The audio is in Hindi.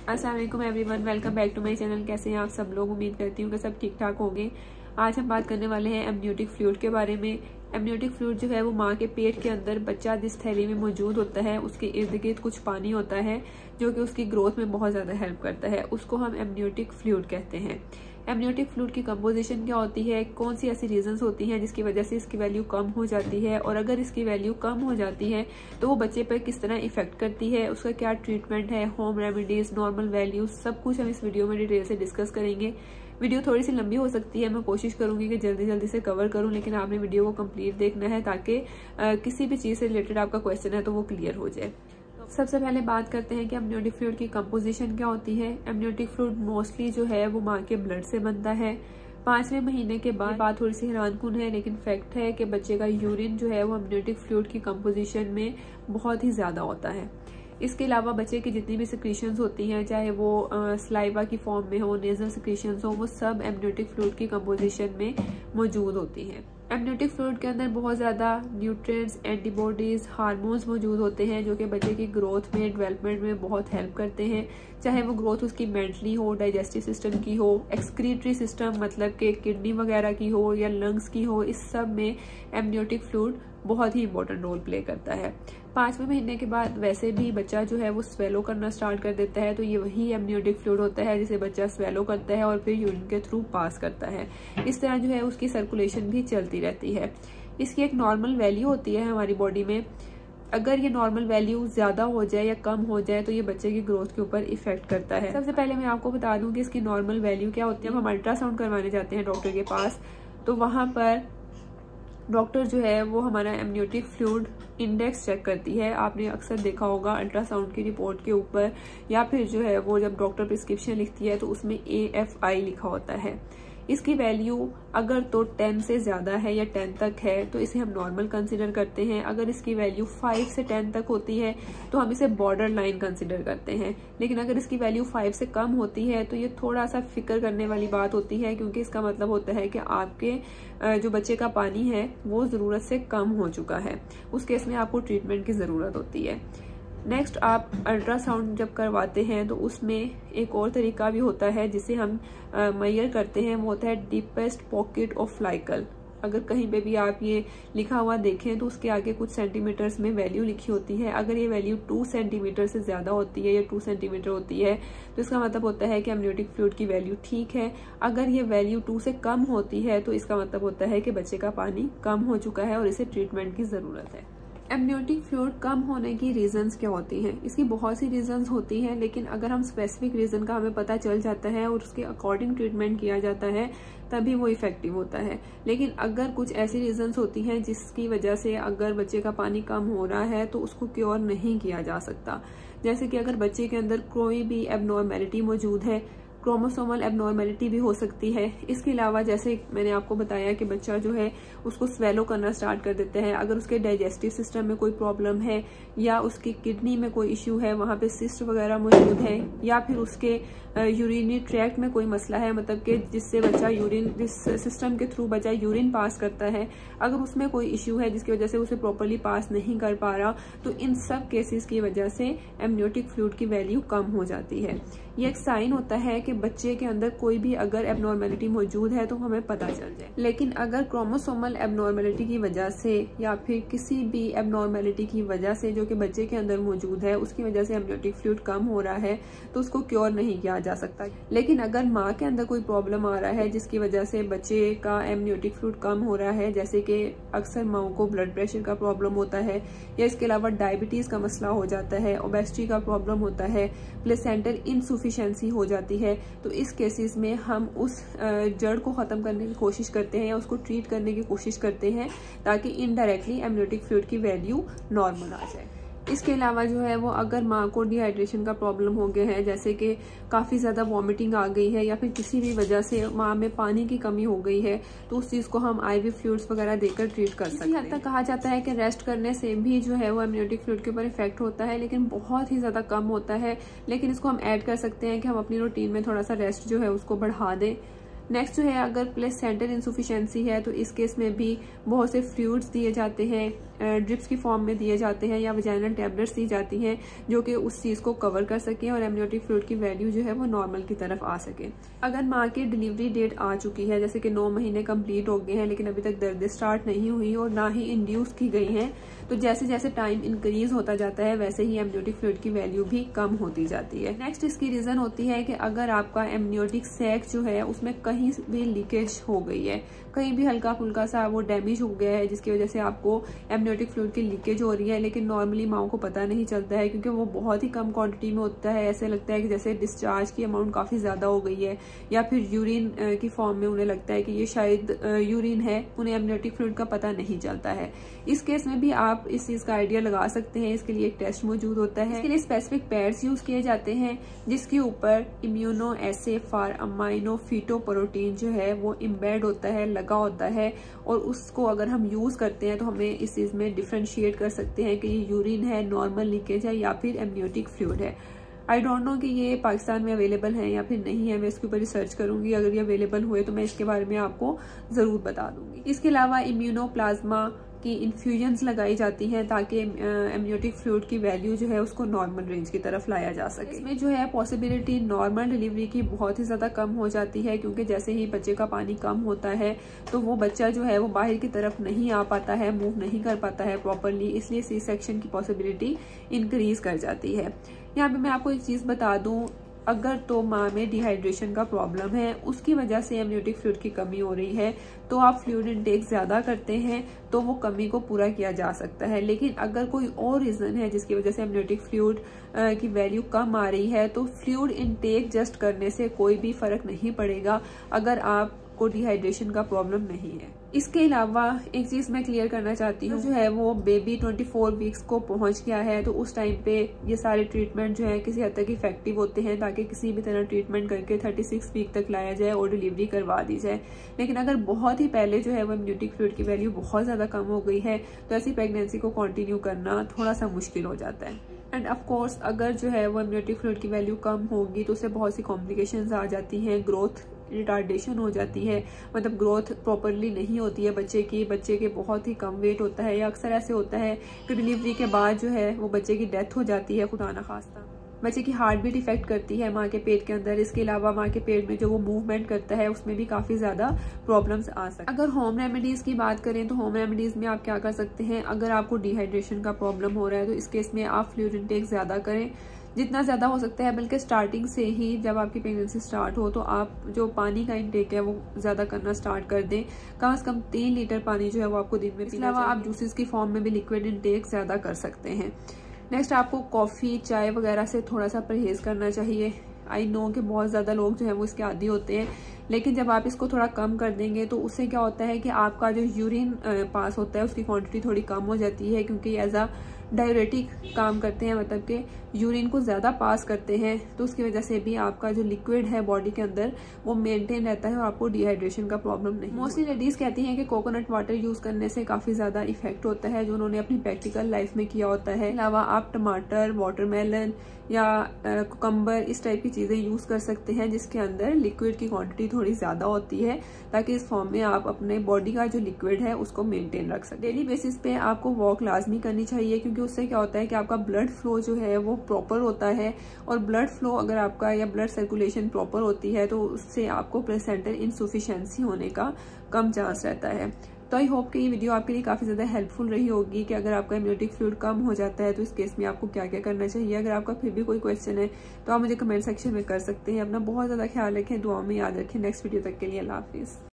अस्सलाम वालेकुम everyone, welcome back to my channel. कैसे हैं आप सब लोग? उम्मीद करती हूँ कि सब ठीक ठाक होंगे। आज हम बात करने वाले हैं एमनियोटिक फ्लूइड के बारे में। एमनियोटिक फ्लूइड जो है वो माँ के पेट के अंदर बच्चा जिस थैली में मौजूद होता है उसके इर्द गिर्द कुछ पानी होता है जो कि उसकी ग्रोथ में बहुत ज़्यादा हेल्प करता है। उसको हम एमनियोटिक फ्लूइड कहते हैं। एमनियोटिक फ्लूइड की कंपोजिशन क्या होती है, कौन सी ऐसी रीजंस होती हैं जिसकी वजह से इसकी वैल्यू कम हो जाती है, और अगर इसकी वैल्यू कम हो जाती है तो वो बच्चे पर किस तरह इफेक्ट करती है, उसका क्या ट्रीटमेंट है, होम रेमेडीज, नॉर्मल वैल्यूज, सब कुछ हम इस वीडियो में डिटेल से डिस्कस करेंगे। वीडियो थोड़ी सी लंबी हो सकती है, मैं कोशिश करूंगी कि जल्दी जल्दी से कवर करूं, लेकिन आपने वीडियो को कंप्लीट देखना है ताकि किसी भी चीज़ से रिलेटेड आपका क्वेश्चन है तो वो क्लियर हो जाए। सबसे पहले बात करते हैं कि एमनियोटिक फ्लूइड की कंपोजिशन क्या होती है। एमनियोटिक फ्लूइड मोस्टली जो है वो माँ के ब्लड से बनता है। 5वें महीने के बाद बात थोड़ी सी हैरानकुन है, लेकिन फैक्ट है कि बच्चे का यूरिन जो है वो एमनियोटिक फ्लूइड की कंपोजिशन में बहुत ही ज़्यादा होता है। इसके अलावा बच्चे की जितनी भी सिक्रीशंस होती हैं, चाहे वो स्लाइवा की फॉर्म में हो, नेजल सिक्रीशंस हो, वो सब एमनियोटिक फ्लूइड की कंपोजिशन में मौजूद होती हैं। एमनियोटिक फ्लूइड के अंदर बहुत ज़्यादा न्यूट्रिएंट्स, एंटीबॉडीज़, हार्मोन्स मौजूद होते हैं जो कि बच्चे की ग्रोथ में, डेवलपमेंट में बहुत हेल्प करते हैं। चाहे वो ग्रोथ उसकी मेंटली हो, डाइजेस्टिव सिस्टम की हो, एक्सक्रीटरी सिस्टम मतलब कि किडनी वगैरह की हो या लंग्स की हो, इस सब में एमनियोटिक फ्लूइड बहुत ही इंपॉर्टेंट रोल प्ले करता है। 5वें महीने के बाद वैसे भी बच्चा जो है वो स्वेलो करना स्टार्ट कर देता है, तो ये वही एमनियोटिक फ्लूइड होता है जिसे बच्चा स्वेलो करता है और फिर यूरिन के थ्रू पास करता है। इस तरह जो है उसकी सर्कुलेशन भी चलती रहती है। इसकी एक नॉर्मल वैल्यू होती है हमारी बॉडी में। अगर ये नॉर्मल वैल्यू ज़्यादा हो जाए या कम हो जाए तो ये बच्चे की ग्रोथ के ऊपर इफेक्ट करता है। सबसे पहले मैं आपको बता दूं कि इसकी नॉर्मल वैल्यू क्या होती है। जब हम अल्ट्रासाउंड करवाने जाते हैं डॉक्टर के पास, तो वहाँ पर डॉक्टर जो है वो हमारा एमनियोटिक फ्लूइड इंडेक्स चेक करती है। आपने अक्सर देखा होगा अल्ट्रासाउंड की रिपोर्ट के ऊपर, या फिर जो है वो जब डॉक्टर प्रिस्क्रिप्शन लिखती है तो उसमें AFI लिखा होता है। इसकी वैल्यू अगर तो 10 से ज़्यादा है या 10 तक है तो इसे हम नॉर्मल कंसिडर करते हैं। अगर इसकी वैल्यू 5 से 10 तक होती है तो हम इसे बॉर्डर लाइन कंसिडर करते हैं। लेकिन अगर इसकी वैल्यू 5 से कम होती है तो ये थोड़ा सा फिक्र करने वाली बात होती है, क्योंकि इसका मतलब होता है कि आपके जो बच्चे का पानी है वो ज़रूरत से कम हो चुका है। उस केस में आपको ट्रीटमेंट की ज़रूरत होती है। नेक्स्ट, आप अल्ट्रासाउंड जब करवाते हैं तो उसमें एक और तरीका भी होता है जिसे हम मेजर करते हैं, वो होता है डीपेस्ट पॉकेट ऑफ फ्लाइकल। अगर कहीं पे भी आप ये लिखा हुआ देखें तो उसके आगे कुछ सेंटीमीटर्स में वैल्यू लिखी होती है। अगर ये वैल्यू 2 सेंटीमीटर से ज़्यादा होती है या 2 सेंटीमीटर होती है तो इसका मतलब होता है कि एमनियोटिक फ्लूइड की वैल्यू ठीक है। अगर ये वैल्यू 2 से कम होती है तो इसका मतलब होता है कि बच्चे का पानी कम हो चुका है और इसे ट्रीटमेंट की ज़रूरत है। एमनियोटिक फ्लूइड कम होने की रीजंस क्या होती हैं? इसकी बहुत सी रीजंस होती हैं, लेकिन अगर हम स्पेसिफिक रीजन का हमें पता चल जाता है और उसके अकॉर्डिंग ट्रीटमेंट किया जाता है तभी वो इफेक्टिव होता है। लेकिन अगर कुछ ऐसी रीजंस होती हैं जिसकी वजह से अगर बच्चे का पानी कम हो रहा है तो उसको क्योर नहीं किया जा सकता। जैसे कि अगर बच्चे के अंदर कोई भी एबनॉर्मेलिटी मौजूद है, क्रोमोसोमल एबनॉर्मेलिटी भी हो सकती है। इसके अलावा जैसे मैंने आपको बताया कि बच्चा जो है उसको स्वेलो करना स्टार्ट कर देता है। अगर उसके डाइजेस्टिव सिस्टम में कोई प्रॉब्लम है या उसकी किडनी में कोई इश्यू है, वहाँ पे सिस्ट वगैरह मौजूद है, या फिर उसके यूरिनरी ट्रैक्ट में कोई मसला है, मतलब कि जिससे बच्चा जिस सिस्टम के थ्रू बच्चा यूरिन पास करता है, अगर उसमें कोई इश्यू है जिसकी वजह से उसे प्रॉपरली पास नहीं कर पा रहा, तो इन सब केसेस की वजह से एमनियोटिक फ्लूइड की वैल्यू कम हो जाती है। ये एक साइन होता है कि बच्चे के अंदर कोई भी अगर एबनॉर्मेलिटी मौजूद है तो हमें पता चल जाए। लेकिन अगर क्रोमोसोमल एबनॉर्मेलिटी की वजह से या फिर किसी भी एबनॉर्मेलिटी की वजह से जो कि बच्चे के अंदर मौजूद है उसकी वजह से एमनियोटिक फ्लूइड कम हो रहा है तो उसको क्योर नहीं किया जा सकता। लेकिन अगर माँ के अंदर कोई प्रॉब्लम आ रहा है जिसकी वजह से बच्चे का एमनियोटिक फ्लूइड कम हो रहा है, जैसे कि अक्सर माओ को ब्लड प्रेशर का प्रॉब्लम होता है, या इसके अलावा डायबिटीज का मसला हो जाता है, ओबेसिटी का प्रॉब्लम होता है, प्लेसेंटल इनसफिशिएंसी हो जाती है, तो इस केसेस में हम उस जड़ को ख़त्म करने की कोशिश करते हैं या उसको ट्रीट करने की कोशिश करते हैं ताकि इनडायरेक्टली एमनियोटिक फ्लूइड की वैल्यू नॉर्मल आ जाए। इसके अलावा जो है वो अगर माँ को डिहाइड्रेशन का प्रॉब्लम हो गया है, जैसे कि काफ़ी ज़्यादा वॉमिटिंग आ गई है या फिर किसी भी वजह से माँ में पानी की कमी हो गई है, तो उस चीज़ को हम IV फ्लूइड्स वगैरह देकर ट्रीट कर सकते हैं। इसी हद तक कहा जाता है कि रेस्ट करने से भी जो है वो एमनियोटिक फ्लूइड के ऊपर इफेक्ट होता है, लेकिन बहुत ही ज़्यादा कम होता है। लेकिन इसको हम ऐड कर सकते हैं कि हम अपनी रूटीन में थोड़ा सा रेस्ट जो है उसको बढ़ा दें। नेक्स्ट जो है अगर प्लेसेंटल इंसुफिशिएंसी है तो इस केस में भी बहुत से फ्लूइड्स दिए जाते हैं, ड्रिप्स की फॉर्म में दिए जाते हैं या वजाइनल टैबलेट्स दी जाती हैं जो कि उस चीज़ को कवर कर सकें और एमनियोटिक फ्लूइड की वैल्यू जो है वो नॉर्मल की तरफ आ सके। अगर माँ की डिलीवरी डेट आ चुकी है, जैसे कि 9 महीने कंप्लीट हो गए हैं लेकिन अभी तक दर्द स्टार्ट नहीं हुई और ना ही इंड्यूस की गई हैं, तो जैसे जैसे टाइम इंक्रीज होता जाता है वैसे ही एमनियोटिक फ्लूइड की वैल्यू भी कम होती जाती है। नेक्स्ट इसकी रीजन होती है कि अगर आपका एमनियोटिक सैक जो है उसमें कहीं भी लीकेज हो गई है, कहीं भी हल्का फुल्का सा वो डैमेज हो गया है जिसकी वजह से आपको एमनियोटिक फ्लूइड की लीकेज हो रही है, लेकिन नॉर्मली माओ को पता नहीं चलता है क्योंकि वो बहुत ही कम क्वांटिटी में होता है। ऐसे लगता है कि जैसे डिस्चार्ज की अमाउंट काफी ज्यादा हो गई है या फिर यूरिन की फॉर्म में उन्हें लगता है कि ये शायद यूरिन है, उन्हें एमनियोटिक फ्लूइड का पता नहीं चलता है। इस केस में भी आप इस चीज का आइडिया लगा सकते हैं। इसके लिए एक टेस्ट मौजूद होता है, इसके लिए स्पेसिफिक पैड्स यूज किए जाते हैं जिसके ऊपर इम्यूनो एसे फॉर अमाइनो फिटोप्रोटीन जो है वो इम्बेड होता है, लगा होता है, और उसको अगर हम यूज करते हैं तो हमें इस चीज में डिफरेंशिएट कर सकते हैं कि ये यूरिन है, नॉर्मल लीकेज है या फिर एमनियोटिक फ्लूइड है। आई डोंट नो कि ये पाकिस्तान में अवेलेबल है या फिर नहीं है, मैं इसके ऊपर रिसर्च करूंगी। अगर ये अवेलेबल हुए तो मैं इसके बारे में आपको जरूर बता दूंगी। इसके अलावा इम्यूनोप्लाज्मा की इन्फ्यूजन्स लगाई जाती हैं ताकि एमनियोटिक फ्लूइड की वैल्यू जो है उसको नॉर्मल रेंज की तरफ लाया जा सके। इसमें जो है पॉसिबिलिटी नॉर्मल डिलीवरी की बहुत ही ज्यादा कम हो जाती है क्योंकि जैसे ही बच्चे का पानी कम होता है तो वो बच्चा जो है वो बाहर की तरफ नहीं आ पाता है, मूव नहीं कर पाता है प्रॉपरली, इसलिए सी सेक्शन की पॉसिबिलिटी इंक्रीज कर जाती है। यहाँ पे मैं आपको एक चीज बता दूं, अगर तो माँ में डिहाइड्रेशन का प्रॉब्लम है, उसकी वजह से एमनियोटिक फ्लूइड की कमी हो रही है, तो आप फ्लूइड इनटेक ज्यादा करते हैं तो वो कमी को पूरा किया जा सकता है। लेकिन अगर कोई और रीजन है जिसकी वजह से एमनियोटिक फ्लूइड की वैल्यू कम आ रही है तो फ्लूइड इनटेक जस्ट करने से कोई भी फर्क नहीं पड़ेगा अगर आपको डिहाइड्रेशन का प्रॉब्लम नहीं है। इसके अलावा एक चीज मैं क्लियर करना चाहती हूँ, जो है वो बेबी 24 वीक्स को पहुंच गया है तो उस टाइम पे ये सारे ट्रीटमेंट जो है किसी हद तक इफेक्टिव होते हैं ताकि किसी भी तरह ट्रीटमेंट करके 36 वीक तक लाया जाए और डिलीवरी करवा दी जाए। लेकिन अगर बहुत ही पहले जो है वो एमनियोटिक फ्लूइड की वैल्यू बहुत ज्यादा कम हो गई है तो ऐसी प्रेगनेंसी को कंटिन्यू करना थोड़ा सा मुश्किल हो जाता है। एंड ऑफ कोर्स अगर जो है वो एमनियोटिक फ्लूइड की वैल्यू कम होगी तो उससे बहुत सी कॉम्प्लिकेशंस आ जाती हैं, ग्रोथ रिटार्डेशन हो जाती है, मतलब ग्रोथ प्रॉपरली नहीं होती है बच्चे के बहुत ही कम वेट होता है, या अक्सर ऐसे होता है कि डिलीवरी के बाद जो है वो बच्चे की डेथ हो जाती है खुदा ना खास्ता। बच्चे की हार्ट बीट इफेक्ट करती है माँ के पेट के अंदर। इसके अलावा माँ के पेट में जो वो मूवमेंट करता है उसमें भी काफी ज्यादा प्रॉब्लम्स आ सकती है। अगर होम रेमेडीज की बात करें तो होम रेमेडीज में आप क्या कर सकते हैं, अगर आपको डिहाइड्रेशन का प्रॉब्लम हो रहा है तो इस केस में आप फ्लूइड इनटेक ज्यादा करें, जितना ज्यादा हो सकता है, बल्कि स्टार्टिंग से ही जब आपकी प्रेगनेंसी स्टार्ट हो तो आप जो पानी का इंटेक है वो ज्यादा करना स्टार्ट कर दें। कम से कम 3 लीटर पानी जो है वो आपको दिन में। इसके अलावा आप जूसेस की फॉर्म में भी लिक्विड इंटेक ज्यादा कर सकते हैं। नेक्स्ट आपको कॉफी चाय वगैरह से थोड़ा सा परहेज करना चाहिए। आई नो कि बहुत ज्यादा लोग जो है वो इसके आदी होते हैं, लेकिन जब आप इसको थोड़ा कम कर देंगे तो उससे क्या होता है कि आपका जो यूरिन पास होता है उसकी क्वांटिटी थोड़ी कम हो जाती है, क्योंकि एज अ डायरेटिक काम करते हैं, मतलब कि यूरिन को ज्यादा पास करते हैं, तो उसकी वजह से भी आपका जो लिक्विड है बॉडी के अंदर वो मेंटेन रहता है और आपको डिहाइड्रेशन का प्रॉब्लम नहीं। मोस्टली लेडीज कहती हैं कि कोकोनट वाटर यूज करने से काफी ज्यादा इफेक्ट होता है, जो उन्होंने अपनी प्रैक्टिकल लाइफ में किया होता है। अलावा आप टमाटर, वाटरमेलन या कुकम्बर इस टाइप की चीजें यूज कर सकते हैं जिसके अंदर लिक्विड की क्वांटिटी थोड़ी ज्यादा होती है, ताकि इस फॉर्म में आप अपने बॉडी का जो लिक्विड है उसको मेंटेन रख सकते हैं। डेली बेसिस पे आपको वॉक लाजमी करनी चाहिए, क्योंकि उससे क्या होता है कि आपका ब्लड फ्लो जो है वो प्रॉपर होता है, और ब्लड फ्लो अगर आपका या ब्लड सर्कुलेशन प्रॉपर होती है तो उससे आपको प्लेसेंटल इनसफिशिएंसी होने का कम चांस रहता है। तो आई होप कि ये वीडियो आपके लिए काफी ज्यादा हेल्पफुल रही होगी कि अगर आपका एमनियोटिक फ्लूइड कम हो जाता है तो इस केस में आपको क्या क्या करना चाहिए। अगर आपका फिर भी कोई क्वेश्चन है तो आप मुझे कमेंट सेक्शन में कर सकते हैं। अपना बहुत ज्यादा ख्याल रखें, दुआ में याद रखें। नेक्स्ट वीडियो तक के लिए अल्लाह हाफिज।